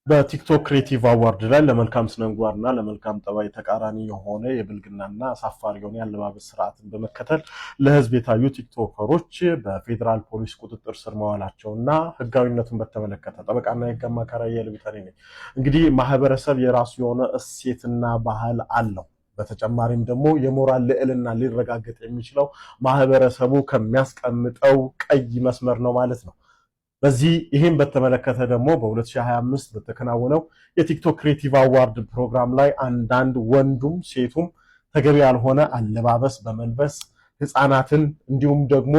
በቲክቶክ ክሬቲቭ አዋርድ ላይ ለመልካም ስነምግባርና ለመልካም ጠባይ ተቃራኒ የሆነ የብልግናና አሳፋሪ የሆነ የአለባበስ ስርዓትን በመከተል ለህዝብ የታዩ ቲክቶከሮች በፌዴራል ፖሊስ ቁጥጥር ስር መዋላቸውና ህጋዊነቱን በተመለከተ ጠበቃና የህግ አማካሪ አያሌው ቢታኔ ነኝ። እንግዲህ ማህበረሰብ የራሱ የሆነ እሴትና ባህል አለው። በተጨማሪም ደግሞ የሞራል ልዕልና ሊረጋገጥ የሚችለው ማህበረሰቡ ከሚያስቀምጠው ቀይ መስመር ነው ማለት ነው። በዚህ ይሄን በተመለከተ ደግሞ በ2025 በተከናወነው የቲክቶክ ክሬቲቭ አዋርድ ፕሮግራም ላይ አንዳንድ ወንዱም ሴቱም ተገቢ ያልሆነ አለባበስ በመልበስ ህፃናትን እንዲሁም ደግሞ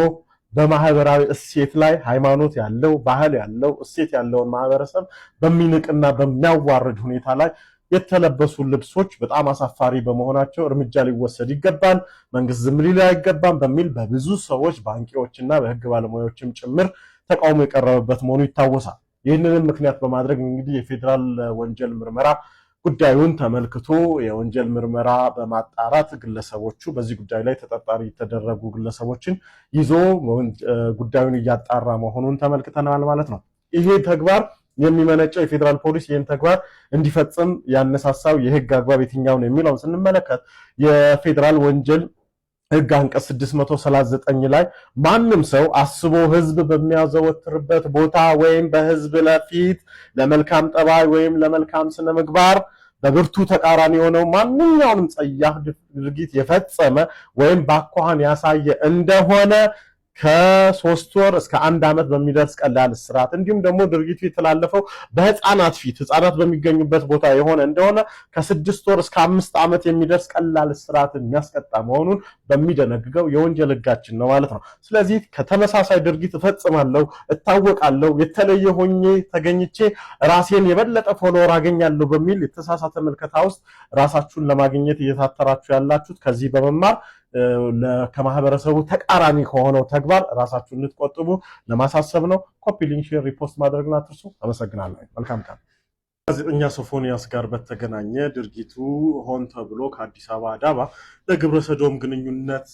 በማህበራዊ እሴት ላይ ሃይማኖት ያለው ባህል ያለው እሴት ያለውን ማህበረሰብ በሚንቅና በሚያዋርድ ሁኔታ ላይ የተለበሱ ልብሶች በጣም አሳፋሪ በመሆናቸው እርምጃ ሊወሰድ ይገባል፣ መንግስት ዝም ሊል አይገባም በሚል በብዙ ሰዎች በአንቂዎችና በህግ ባለሙያዎችም ጭምር ተቃውሞ የቀረበበት መሆኑ ይታወሳል። ይህንንም ምክንያት በማድረግ እንግዲህ የፌዴራል ወንጀል ምርመራ ጉዳዩን ተመልክቶ የወንጀል ምርመራ በማጣራት ግለሰቦቹ በዚህ ጉዳይ ላይ ተጠርጣሪ የተደረጉ ግለሰቦችን ይዞ ጉዳዩን እያጣራ መሆኑን ተመልክተናል ማለት ነው። ይሄ ተግባር የሚመነጨው የፌዴራል ፖሊስ ይህን ተግባር እንዲፈጽም ያነሳሳው የህግ አግባብ የትኛውን የሚለውን ስንመለከት የፌዴራል ወንጀል ህግ አንቀጽ 639 ላይ ማንም ሰው አስቦ ህዝብ በሚያዘወትርበት ቦታ ወይም በህዝብ ለፊት ለመልካም ጠባይ ወይም ለመልካም ስነ ምግባር በብርቱ ተቃራኒ የሆነው ማንኛውንም ጸያፍ ድርጊት የፈጸመ ወይም በአኳኋን ያሳየ እንደሆነ ከ3 ወር እስከ 1 ዓመት በሚደርስ ቀላል እስራት እንዲሁም ደግሞ ድርጊቱ የተላለፈው በህፃናት ፊት ህፃናት በሚገኙበት ቦታ የሆነ እንደሆነ ከ6 ወር እስከ 5 ዓመት የሚደርስ ቀላል እስራት የሚያስቀጣ መሆኑን በሚደነግገው የወንጀል ህጋችን ነው ማለት ነው። ስለዚህ ከተመሳሳይ ድርጊት እፈጽማለሁ፣ እታወቃለሁ፣ የተለየ ሆኜ ተገኝቼ ራሴን የበለጠ ፎሎወር አገኛለሁ በሚል የተሳሳተ መልከታ ውስጥ ራሳችሁን ለማግኘት እየታተራችሁ ያላችሁት ከዚህ በመማር ከማህበረሰቡ ተቃራኒ ከሆነው ተግባር ራሳችሁን እንድትቆጥቡ ለማሳሰብ ነው። ኮፒ ሊንክ፣ ሼር፣ ሪፖስት ማድረግና አትርሱ። አመሰግናለሁ። መልካም ቀን። ጋዜጠኛ ሶፎንያስ ጋር በተገናኘ ድርጊቱ ሆን ተብሎ ከአዲስ አበባ አዳማ ለግብረ ሰዶም ግንኙነት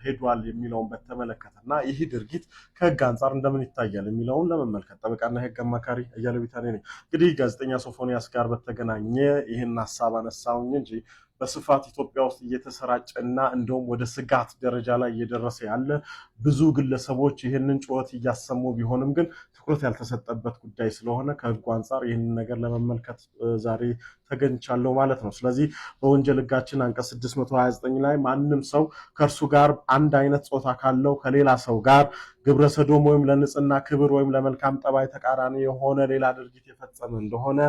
ሄዷል የሚለውን በተመለከተና ይህ ድርጊት ከህግ አንጻር እንደምን ይታያል የሚለውን ለመመልከት ጠበቃና የህግ አማካሪ አያሌው ቢታኔ ነኝ። እንግዲህ ጋዜጠኛ ሶፎንያስ ጋር በተገናኘ ይህን ሀሳብ አነሳውኝ እንጂ በስፋት ኢትዮጵያ ውስጥ እየተሰራጨና እንደውም ወደ ስጋት ደረጃ ላይ እየደረሰ ያለ ብዙ ግለሰቦች ይህንን ጩኸት እያሰሙ ቢሆንም ግን ትኩረት ያልተሰጠበት ጉዳይ ስለሆነ ከህጉ አንጻር ይህንን ነገር ለመመልከት ዛሬ ተገኝቻለሁ ማለት ነው። ስለዚህ በወንጀል ህጋችን አንቀጽ 629 ላይ ማንም ሰው ከእርሱ ጋር አንድ አይነት ጾታ ካለው ከሌላ ሰው ጋር ግብረ ሰዶም ወይም ለንጽህና ክብር ወይም ለመልካም ጠባይ ተቃራኒ የሆነ ሌላ ድርጊት የፈጸመ እንደሆነ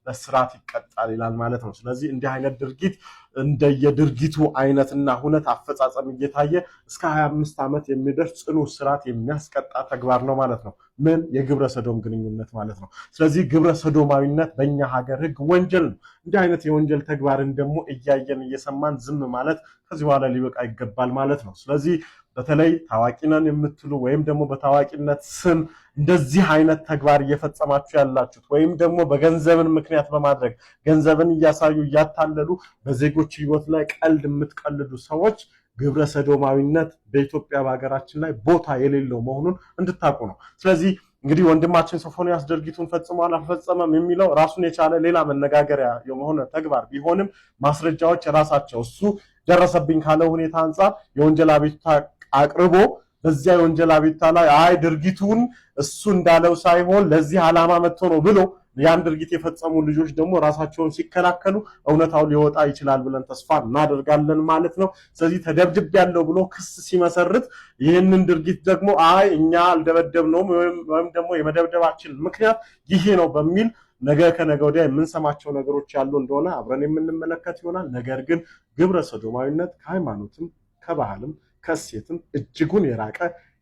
በስርዓት ይቀጣል ይላል ማለት ነው። ስለዚህ እንዲህ አይነት ድርጊት እንደየድርጊቱ አይነትና ሁነት አፈጻጸም እየታየ እስከ 25 ዓመት የሚደርስ ጽኑ እስራት የሚያስቀጣ ተግባር ነው ማለት ነው። ምን የግብረ ሰዶም ግንኙነት ማለት ነው። ስለዚህ ግብረ ሰዶማዊነት በእኛ ሀገር ህግ ወንጀል ነው። እንዲህ አይነት የወንጀል ተግባርን ደግሞ እያየን እየሰማን ዝም ማለት ከዚህ በኋላ ሊበቃ ይገባል ማለት ነው። ስለዚህ በተለይ ታዋቂ ነን የምትሉ ወይም ደግሞ በታዋቂነት ስም እንደዚህ አይነት ተግባር እየፈጸማችሁ ያላችሁት ወይም ደግሞ በገንዘብን ምክንያት በማድረግ ገንዘብን እያሳዩ እያታለሉ በዜጎች ህይወት ላይ ቀልድ የምትቀልዱ ሰዎች ግብረ ሰዶማዊነት በኢትዮጵያ በሀገራችን ላይ ቦታ የሌለው መሆኑን እንድታውቁ ነው። ስለዚህ እንግዲህ ወንድማችን ሶፎንያስ ድርጊቱን ፈጽሟል አልፈጸመም የሚለው ራሱን የቻለ ሌላ መነጋገሪያ የሆነ ተግባር ቢሆንም ማስረጃዎች ራሳቸው እሱ ደረሰብኝ ካለው ሁኔታ አንጻር የወንጀል አቤቱታ አቅርቦ በዚያ የወንጀል አቤቱታ ላይ አይ ድርጊቱን እሱ እንዳለው ሳይሆን ለዚህ ዓላማ መጥቶ ነው ብሎ ያን ድርጊት የፈጸሙ ልጆች ደግሞ ራሳቸውን ሲከላከሉ እውነታው ሊወጣ ይችላል ብለን ተስፋ እናደርጋለን ማለት ነው። ስለዚህ ተደብድቤያለሁ ብሎ ክስ ሲመሰርት ይህንን ድርጊት ደግሞ አይ እኛ አልደበደብነውም ወይም ደግሞ የመደብደባችን ምክንያት ይሄ ነው በሚል ነገ ከነገ ወዲያ የምንሰማቸው ነገሮች ያሉ እንደሆነ አብረን የምንመለከት ይሆናል። ነገር ግን ግብረ ሰዶማዊነት ከሃይማኖትም ከባህልም ከእሴትም እጅጉን የራቀ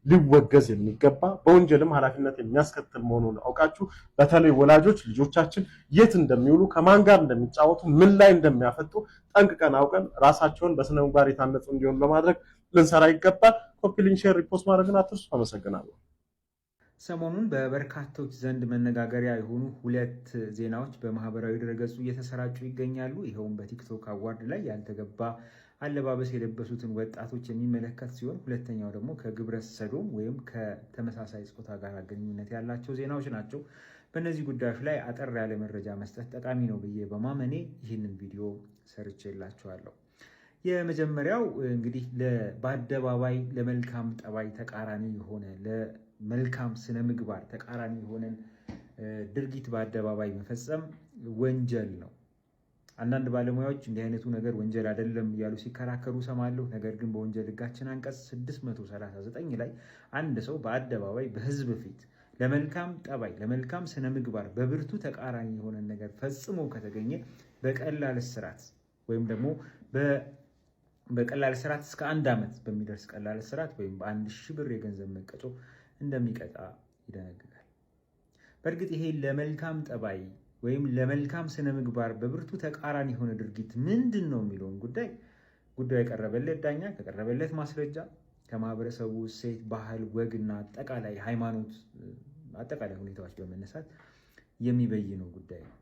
ሊወገዝ የሚገባ በወንጀልም ኃላፊነት የሚያስከትል መሆኑን አውቃችሁ በተለይ ወላጆች ልጆቻችን የት እንደሚውሉ ከማን ጋር እንደሚጫወቱ ምን ላይ እንደሚያፈጡ ጠንቅቀን አውቀን ራሳቸውን በስነ ምግባር የታነጹ እንዲሆኑ ለማድረግ ልንሰራ ይገባል። ኮፒ ሊንክ፣ ሼር፣ ሪፖስት ማድረግን አትርሱ። አመሰግናለሁ። ሰሞኑን በበርካቶች ዘንድ መነጋገሪያ የሆኑ ሁለት ዜናዎች በማህበራዊ ድረገጹ እየተሰራጩ ይገኛሉ። ይኸውም በቲክቶክ አዋርድ ላይ ያልተገባ አለባበስ የለበሱትን ወጣቶች የሚመለከት ሲሆን ሁለተኛው ደግሞ ከግብረ ሰዶም ወይም ከተመሳሳይ ጾታ ጋር ግንኙነት ያላቸው ዜናዎች ናቸው። በእነዚህ ጉዳዮች ላይ አጠር ያለ መረጃ መስጠት ጠቃሚ ነው ብዬ በማመኔ ይህንን ቪዲዮ ሰርቼላችኋለሁ። የመጀመሪያው እንግዲህ በአደባባይ ለመልካም ጠባይ ተቃራኒ የሆነ ለመልካም ስነ ምግባር ተቃራኒ የሆነን ድርጊት በአደባባይ መፈጸም ወንጀል ነው። አንዳንድ ባለሙያዎች እንዲህ አይነቱ ነገር ወንጀል አይደለም እያሉ ሲከራከሩ ሰማለሁ። ነገር ግን በወንጀል ሕጋችን አንቀጽ 639 ላይ አንድ ሰው በአደባባይ በሕዝብ ፊት ለመልካም ጠባይ ለመልካም ስነ ምግባር በብርቱ ተቃራኒ የሆነን ነገር ፈጽሞ ከተገኘ በቀላል እስራት ወይም ደግሞ በቀላል እስራት እስከ 1 ዓመት በሚደርስ ቀላል እስራት ወይም በ1000 ብር የገንዘብ መቀጮ እንደሚቀጣ ይደነግጋል። በእርግጥ ይሄ ለመልካም ጠባይ ወይም ለመልካም ስነ ምግባር በብርቱ ተቃራኒ የሆነ ድርጊት ምንድን ነው የሚለውን ጉዳዩ የቀረበለት ዳኛ ከቀረበለት ማስረጃ ከማህበረሰቡ እሴት፣ ባህል፣ ወግና አጠቃላይ ሃይማኖት አጠቃላይ ሁኔታዎች በመነሳት የሚበይነው ጉዳይ ነው።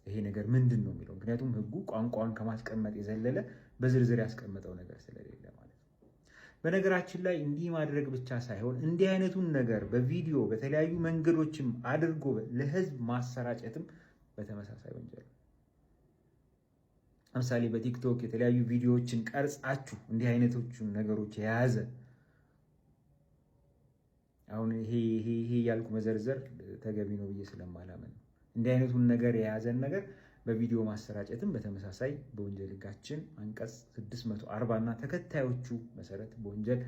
ይሄ ነገር ምንድን ነው የሚለው ምክንያቱም ህጉ ቋንቋውን ከማስቀመጥ የዘለለ በዝርዝር ያስቀመጠው ነገር ስለሌለ ማለት ነው። በነገራችን ላይ እንዲህ ማድረግ ብቻ ሳይሆን እንዲህ አይነቱን ነገር በቪዲዮ በተለያዩ መንገዶችም አድርጎ ለህዝብ ማሰራጨትም በተመሳሳይ ወንጀል። ለምሳሌ በቲክቶክ የተለያዩ ቪዲዮዎችን ቀርጻችሁ እንዲህ አይነቶቹን ነገሮች የያዘ አሁን ይሄ ያልኩ መዘርዘር ተገቢ ነው ብዬ ስለማላመን ነው። እንዲህ አይነቱን ነገር የያዘን ነገር በቪዲዮ ማሰራጨትም በተመሳሳይ በወንጀል ሕጋችን አንቀጽ 640 እና ተከታዮቹ መሰረት በወንጀል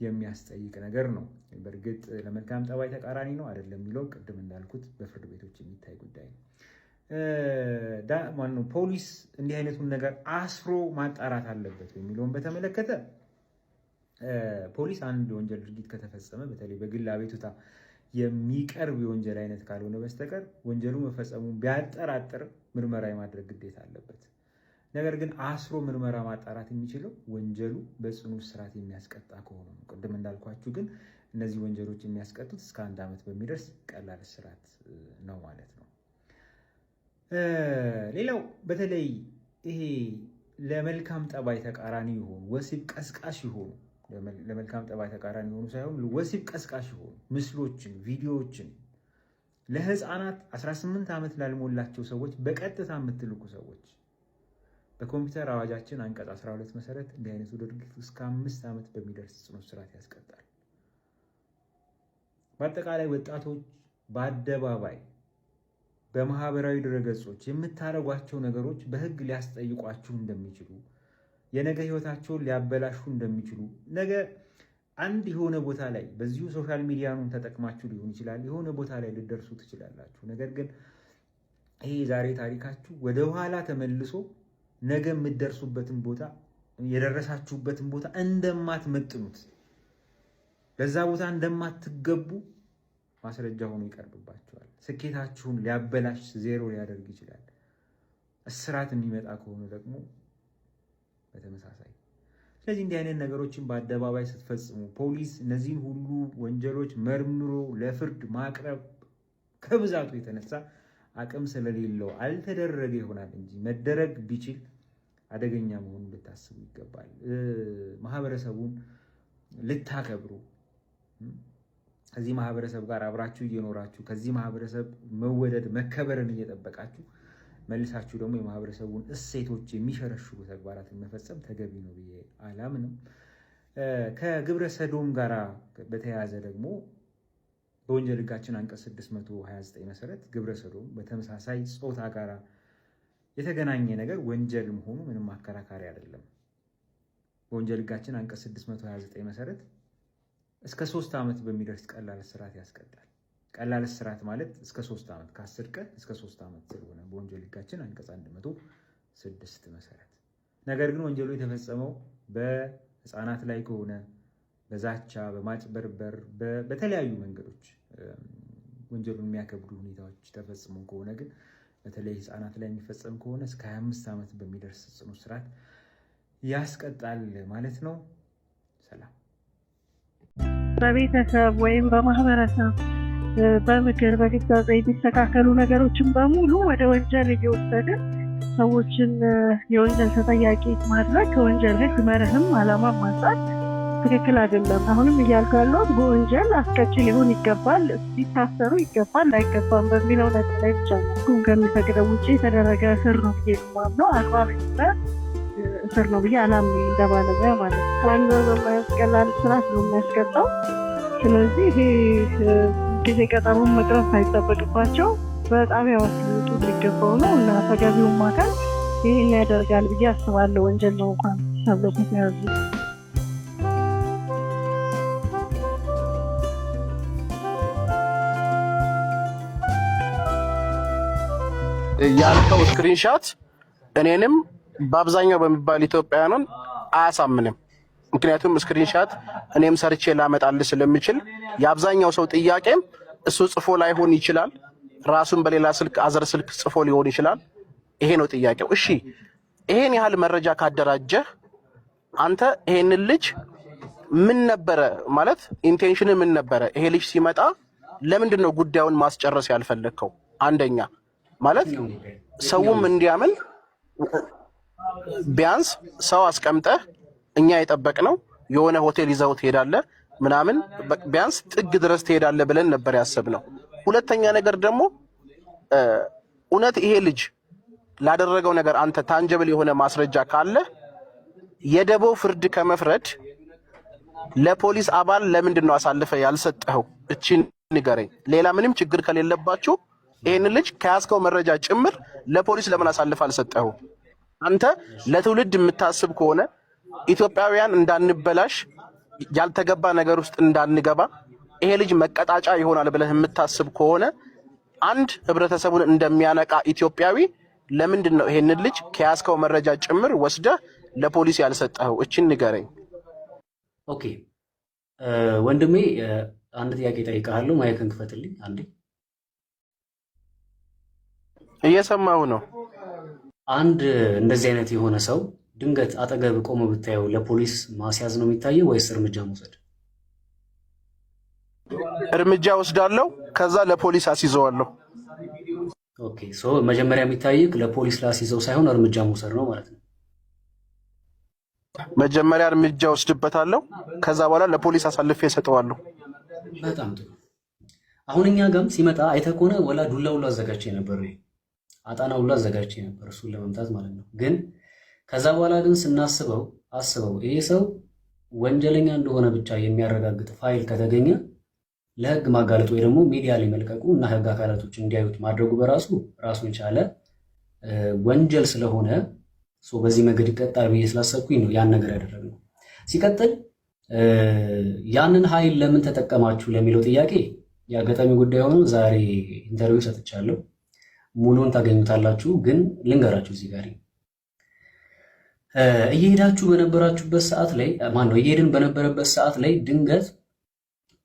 የሚያስጠይቅ ነገር ነው። በእርግጥ ለመልካም ጠባይ ተቃራኒ ነው አይደለም የሚለው ቅድም እንዳልኩት በፍርድ ቤቶች የሚታይ ጉዳይ ነው። ፖሊስ እንዲህ አይነቱን ነገር አስሮ ማጣራት አለበት የሚለውን በተመለከተ ፖሊስ አንድ የወንጀል ድርጊት ከተፈጸመ በተለይ በግል አቤቱታ የሚቀርብ የወንጀል አይነት ካልሆነ በስተቀር ወንጀሉ መፈጸሙን ቢያጠራጥር ምርመራ የማድረግ ግዴታ አለበት። ነገር ግን አስሮ ምርመራ ማጣራት የሚችለው ወንጀሉ በጽኑ እስራት የሚያስቀጣ ከሆነ ነው። ቅድም እንዳልኳችሁ ግን እነዚህ ወንጀሎች የሚያስቀጡት እስከ 1 ዓመት በሚደርስ ቀላል እስራት ነው ማለት ነው። ሌላው በተለይ ይሄ ለመልካም ጠባይ ተቃራኒ የሆኑ ወሲብ ቀስቃሽ የሆኑ ለመልካም ጠባይ ተቃራኒ የሆኑ ሳይሆን ወሲብ ቀስቃሽ የሆኑ ምስሎችን፣ ቪዲዮዎችን ለህፃናት 18 ዓመት ላልሞላቸው ሰዎች በቀጥታ የምትልኩ ሰዎች በኮምፒውተር አዋጃችን አንቀጽ 12 መሰረት እንዲህ አይነቱ ድርጊት እስከ 5 ዓመት በሚደርስ ጽኑ እስራት ያስቀጣል። በአጠቃላይ ወጣቶች በአደባባይ በማህበራዊ ድረገጾች የምታደርጓቸው ነገሮች በህግ ሊያስጠይቋችሁ እንደሚችሉ የነገ ህይወታቸውን ሊያበላሹ እንደሚችሉ ነገ አንድ የሆነ ቦታ ላይ በዚሁ ሶሻል ሚዲያኑን ተጠቅማችሁ ሊሆን ይችላል የሆነ ቦታ ላይ ልደርሱ ትችላላችሁ። ነገር ግን ይሄ ዛሬ ታሪካችሁ ወደ ኋላ ተመልሶ ነገ የምትደርሱበትን ቦታ የደረሳችሁበትን ቦታ እንደማትመጥኑት ለዛ ቦታ እንደማትገቡ ማስረጃ ሆኖ ይቀርብባቸዋል። ስኬታችሁን ሊያበላሽ ዜሮ ሊያደርግ ይችላል። እስራት የሚመጣ ከሆነ ደግሞ በተመሳሳይ። ስለዚህ እንዲህ አይነት ነገሮችን በአደባባይ ስትፈጽሙ ፖሊስ እነዚህን ሁሉ ወንጀሎች መርምሮ ለፍርድ ማቅረብ ከብዛቱ የተነሳ አቅም ስለሌለው አልተደረገ ይሆናል እንጂ መደረግ ቢችል አደገኛ መሆኑን ልታስቡ ይገባል። ማህበረሰቡን ልታከብሩ ከዚህ ማህበረሰብ ጋር አብራችሁ እየኖራችሁ ከዚህ ማህበረሰብ መወደድ መከበርን እየጠበቃችሁ መልሳችሁ ደግሞ የማህበረሰቡን እሴቶች የሚሸረሽሩ ተግባራትን መፈጸም ተገቢ ነው ብዬ አላምንም። ከግብረ ሰዶም ጋር በተያያዘ ደግሞ በወንጀል ሕጋችን አንቀጽ 629 መሰረት ግብረ ሰዶም በተመሳሳይ ጾታ ጋር የተገናኘ ነገር ወንጀል መሆኑ ምንም አከራካሪ አይደለም። በወንጀል ሕጋችን አንቀጽ 629 መሰረት እስከ 3 ዓመት በሚደርስ ቀላል እስራት ያስቀጣል። ቀላል እስራት ማለት እስከ 3 ዓመት ከ10 ቀን እስከ 3 ዓመት ስለሆነ በወንጀል ሕጋችን አንቀጽ 106 መሰረት። ነገር ግን ወንጀሉ የተፈጸመው በህፃናት ላይ ከሆነ በዛቻ፣ በማጭበርበር፣ በተለያዩ መንገዶች ወንጀሉን የሚያከብዱ ሁኔታዎች ተፈጽሞ ከሆነ ግን በተለይ ህፃናት ላይ የሚፈጸም ከሆነ እስከ 25 ዓመት በሚደርስ ጽኑ እስራት ያስቀጣል ማለት ነው። ሰላም። በቤተሰብ ወይም በማህበረሰብ በምክር በግሳጼ የሚስተካከሉ ነገሮችን በሙሉ ወደ ወንጀል እየወሰደ ሰዎችን የወንጀል ተጠያቂ ማድረግ ከወንጀል ህግ መርህም ዓላማም አንጻር ትክክል አይደለም። አሁንም እያልኩ ያለሁት በወንጀል አስቀጭ ሊሆን ይገባል፣ ሊታሰሩ ይገባል አይገባም በሚለው ነገር ላይ ብቻ ነው። ከሚፈቅደው ውጭ የተደረገ እስር ነው ብዬ የማምነው። አግባብ የሆነ እስር ነው ብዬ አላምንም እንደባለሙያ ማለት ነው። አንድ በማያስቀላል ስርዓት ነው የሚያስቀጣው። ስለዚህ ይሄ ጊዜ ቀጠሮን መቅረፍ ሳይጠበቅባቸው በጣቢያ ሊወጡ ሊገባው ነው እና ተገቢውን አካል ይህን ያደርጋል ብዬ አስባለሁ። ወንጀል ነው እንኳን ተብሎ ከተያዙ ያልከው ስክሪንሻት እኔንም በአብዛኛው በሚባል ኢትዮጵያውያንን አያሳምንም። ምክንያቱም ስክሪንሻት እኔም ሰርቼ ላመጣልህ ስለምችል የአብዛኛው ሰው ጥያቄም እሱ ጽፎ ላይሆን ይችላል፣ ራሱን በሌላ ስልክ አዘር ስልክ ጽፎ ሊሆን ይችላል። ይሄ ነው ጥያቄው። እሺ ይሄን ያህል መረጃ ካደራጀህ አንተ ይሄንን ልጅ ምን ነበረ ማለት ኢንቴንሽን ምን ነበረ? ይሄ ልጅ ሲመጣ ለምንድን ነው ጉዳዩን ማስጨረስ ያልፈለግከው? አንደኛ ማለት ሰውም እንዲያምን ቢያንስ ሰው አስቀምጠህ እኛ የጠበቅነው የሆነ ሆቴል ይዘው ትሄዳለህ ምናምን ቢያንስ ጥግ ድረስ ትሄዳለህ ብለን ነበር ያሰብነው። ሁለተኛ ነገር ደግሞ እውነት ይሄ ልጅ ላደረገው ነገር አንተ ታንጀብል የሆነ ማስረጃ ካለ የደቦ ፍርድ ከመፍረድ ለፖሊስ አባል ለምንድን ነው አሳልፈ ያልሰጠኸው? እቺን ንገረኝ። ሌላ ምንም ችግር ከሌለባችሁ ይሄን ልጅ ከያዝከው መረጃ ጭምር ለፖሊስ ለምን አሳልፈ አልሰጠኸው? አንተ ለትውልድ የምታስብ ከሆነ ኢትዮጵያውያን እንዳንበላሽ ያልተገባ ነገር ውስጥ እንዳንገባ ይሄ ልጅ መቀጣጫ ይሆናል ብለህ የምታስብ ከሆነ አንድ ህብረተሰቡን እንደሚያነቃ ኢትዮጵያዊ ለምንድን ነው ይሄን ልጅ ከያዝከው መረጃ ጭምር ወስደህ ለፖሊስ ያልሰጠኸው? እቺን ንገረኝ። ኦኬ ወንድሜ አንድ ጥያቄ ጠይቃለሁ። ማይክን ክፈትልኝ አንዴ። እየሰማሁ ነው። አንድ እንደዚህ አይነት የሆነ ሰው ድንገት አጠገብ ቆሞ ብታየው ለፖሊስ ማስያዝ ነው የሚታየው ወይስ እርምጃ መውሰድ? እርምጃ ወስዳለሁ፣ ከዛ ለፖሊስ አስይዘዋለሁ። ኦኬ ሶ መጀመሪያ የሚታየው ለፖሊስ ላስይዘው ሳይሆን እርምጃ መውሰድ ነው ማለት ነው። መጀመሪያ እርምጃ ወስድበታለሁ፣ ከዛ በኋላ ለፖሊስ አሳልፌ እሰጠዋለሁ። በጣም ጥሩ። አሁን እኛ ጋርም ሲመጣ አይተህ ከሆነ ወላ ዱላ ሁሉ አዘጋጅቼ ነበር፣ አጣና ሁሉ አዘጋጅቼ ነበር እሱን ለመምታት ማለት ነው። ግን ከዛ በኋላ ግን ስናስበው አስበው ይሄ ሰው ወንጀለኛ እንደሆነ ብቻ የሚያረጋግጥ ፋይል ከተገኘ ለህግ ማጋለጥ ወይ ደግሞ ሚዲያ ላይ መልቀቁ እና ህግ አካላቶች እንዲያዩት ማድረጉ በራሱ ራሱን የቻለ ወንጀል ስለሆነ በዚህ መንገድ ይቀጣል ብዬ ስላሰብኩኝ ነው ያን ነገር ያደረግነው። ሲቀጥል ያንን ኃይል ለምን ተጠቀማችሁ ለሚለው ጥያቄ የአጋጣሚ ጉዳይ ሆኖ ዛሬ ኢንተርቪው ሰጥቻለሁ። ሙሉን ታገኙታላችሁ። ግን ልንገራችሁ እዚህ ጋር እየሄዳችሁ በነበራችሁበት ሰዓት ላይ እየሄድን በነበረበት ሰዓት ላይ ድንገት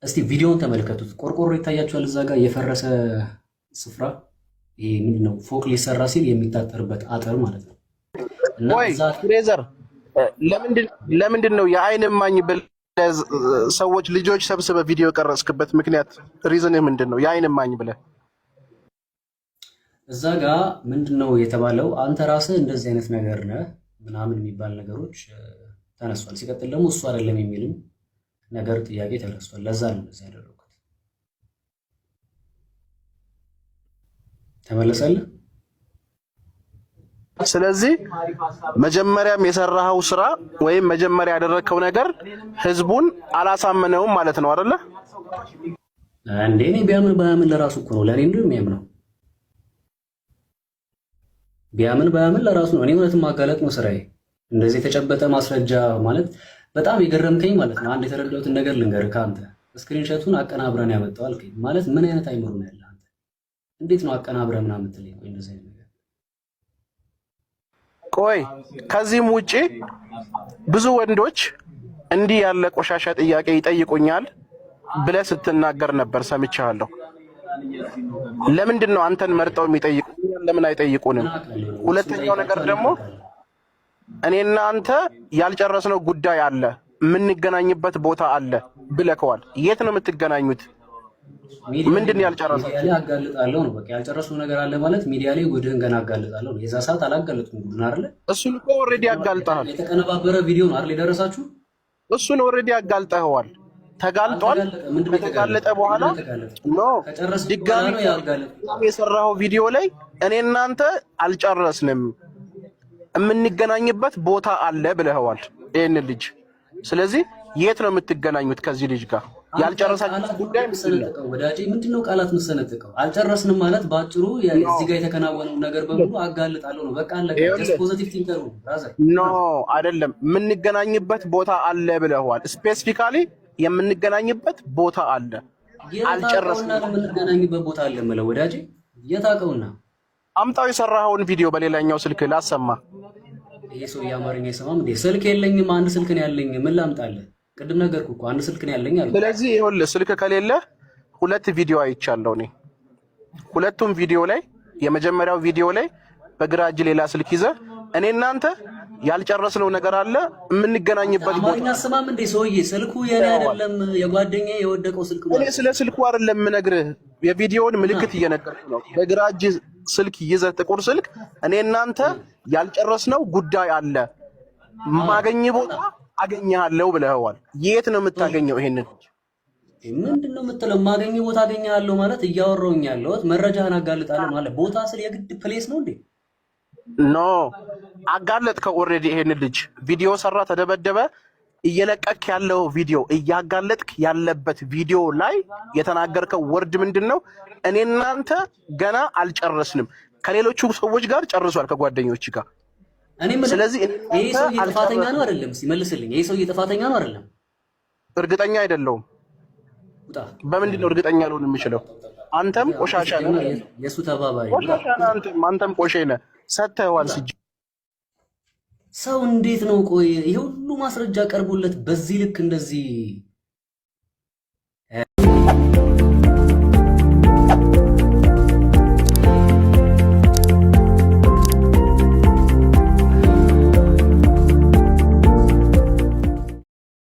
እስቲ ቪዲዮውን ተመልከቱት። ቆርቆሮ ይታያችኋል እዛ ጋር የፈረሰ ስፍራ። ይሄ ምንድነው? ፎቅ ሊሰራ ሲል የሚታጠርበት አጥር ማለት ነው። ወይ ፍሬዘር ለምንድን ነው የአይን እማኝ ብለህ ሰዎች ልጆች ሰብስበ ቪዲዮ ቀረጽክበት ምክንያት ሪዝንህ ምንድን ነው? የአይን እማኝ ብለህ እዛ ጋር ምንድነው የተባለው? አንተ ራስህ እንደዚህ አይነት ነገር ነህ ምናምን የሚባል ነገሮች ተነስቷል። ሲቀጥል ደግሞ እሱ አይደለም የሚልም ነገር ጥያቄ ተነስቷል። ለዛ ነው እንደዛ ያደረኩት። ተመለሰልህ? ስለዚህ መጀመሪያም የሰራኸው ስራ ወይም መጀመሪያ ያደረግከው ነገር ህዝቡን አላሳመነውም ማለት ነው አይደለ? እንዴ እኔ ቢያምን ባያምን ለራሱ እኮ ነው። ለኔ እንደው የሚያምነው ቢያምን ባያምን ለራሱ ነው። እኔ እውነትም ማጋለጥ ነው ስራዬ። እንደዚህ የተጨበጠ ማስረጃ ማለት በጣም የገረምከኝ ማለት ነው። አንድ የተረዳሁትን ነገር ልንገርህ። ከአንተ ስክሪንሾቱን አቀናብረን ያመጣው አልከኝ ማለት ምን አይነት አይምሮ ነው ያለህ አንተ? እንዴት ነው አቀናብረህ ምናምን የምትለኝ? ቆይ እንደዚህ አይነት ነገር ቆይ ከዚህም ውጪ ብዙ ወንዶች እንዲህ ያለ ቆሻሻ ጥያቄ ይጠይቁኛል ብለህ ስትናገር ነበር፣ ሰምቻለሁ። ለምንድን ነው አንተን መርጠው የሚጠይቁ? ለምን አይጠይቁንም? ሁለተኛው ነገር ደግሞ እኔና አንተ ያልጨረስነው ጉዳይ አለ፣ የምንገናኝበት ቦታ አለ ብለከዋል። የት ነው የምትገናኙት? ምንድን ያልጨረሰው? ሚዲያ ላይ አጋልጣለሁ ነው በቃ። ያልጨረስነው ነገር አለ ማለት ሚዲያ ላይ ጉድህን ገና አጋልጣለሁ ነው። የዛ ሰዓት አላጋለጥኩም ጉድህን አይደለ? እሱን እኮ ኦልሬዲ አጋልጣል። የተቀነባበረ ቪዲዮ ነው አይደል የደረሳችሁ? እሱን ኦልሬዲ አጋልጠኸዋል። ተጋልጧል። ከተጋለጠ በኋላ ኖ ድጋሚ የሰራው ቪዲዮ ላይ እኔ እናንተ አልጨረስንም የምንገናኝበት ቦታ አለ ብለኸዋል ይሄን ልጅ። ስለዚህ የት ነው የምትገናኙት ከዚህ ልጅ ጋር? ያልጨረሳችሁት ጉዳይ ወዳጄ ምንድነው ቃላት መሰነጥቀው? አልጨረስንም ማለት ባጭሩ እዚህ ጋር የተከናወነው ነገር በሙሉ አጋልጣለሁ ነው። በቃ አለቀ። ጀስት ፖዚቲቭ ቲንከር ነው ብራዘር። ኖ አይደለም፣ የምንገናኝበት ቦታ አለ ብለኸዋል። ስፔሲፊካሊ የምንገናኝበት ቦታ አለ። አልጨረስንም። የምንገናኝበት ቦታ አለ ማለት ወዳጄ የታውቀውና አምጣው የሰራኸውን ቪዲዮ በሌላኛው ስልክ ላሰማ። ይሄ ሰው የአማርኛ አይሰማም እንዴ? ስልክ የለኝም፣ አንድ ስልክ ነው ያለኝ። ምን ላምጣልህ? ቅድም ነገርኩህ እኮ አንድ ስልክ ነው ያለኝ አለ። ስለዚህ ይኸውልህ ስልክ ከሌለ ሁለት ቪዲዮ አይቻለሁ እኔ። ሁለቱም ቪዲዮ ላይ የመጀመሪያው ቪዲዮ ላይ በግራ እጅ ሌላ ስልክ ይዘህ እኔ እናንተ ያልጨረስነው ነገር አለ የምንገናኝበት ቦታ። አማርኛ አሰማም እንዴ ሰውዬ? ስልኩ የኔ አይደለም የጓደኛዬ የወደቀው ስልክ ነው። እኔ ስለ ስልኩ አይደለም የምነግርህ፣ የቪዲዮውን ምልክት እየነገርኩህ ነው። በግራ እጅ ስልክ ይዘህ ጥቁር ስልክ እኔ እናንተ ያልጨረስነው ጉዳይ አለ ማገኝ ቦታ አገኘሃለሁ ብለኸዋል። የት ነው የምታገኘው? ይሄንን ምንድነው የምትለው? ማገኝ ቦታ አገኘሃለሁ ማለት እያወራሁኝ ያለሁት መረጃህን አጋልጣለሁ ማለት ቦታ ስለ የግድ ፕሌስ ነው እንዴ? ኖ አጋለጥከው ኦልሬዲ። ይሄንን ልጅ ቪዲዮ ሰራ፣ ተደበደበ። እየለቀክ ያለው ቪዲዮ እያጋለጥክ ያለበት ቪዲዮ ላይ የተናገርከው ወርድ ምንድነው? እኔ እናንተ ገና አልጨረስንም፣ ከሌሎቹ ሰዎች ጋር ጨርሷል፣ ከጓደኞች ጋር። ስለዚህ ይሄ ሰው ጥፋተኛ ነው አይደለም? ሲመልስልኝ ይሄ ሰው ጥፋተኛ ነው አይደለም? እርግጠኛ አይደለሁም። በምንድን ነው እርግጠኛ ልሆን የምችለው? አንተም ቆሻሻ ነህ፣ የሱ ተባባሪ ቆሻሻ ነህ። አንተም ቆሼ ነህ። ሰተዋል ሲጅ ሰው እንዴት ነው? ቆይ ይሄ ሁሉ ማስረጃ ቀርቦለት በዚህ ልክ እንደዚህ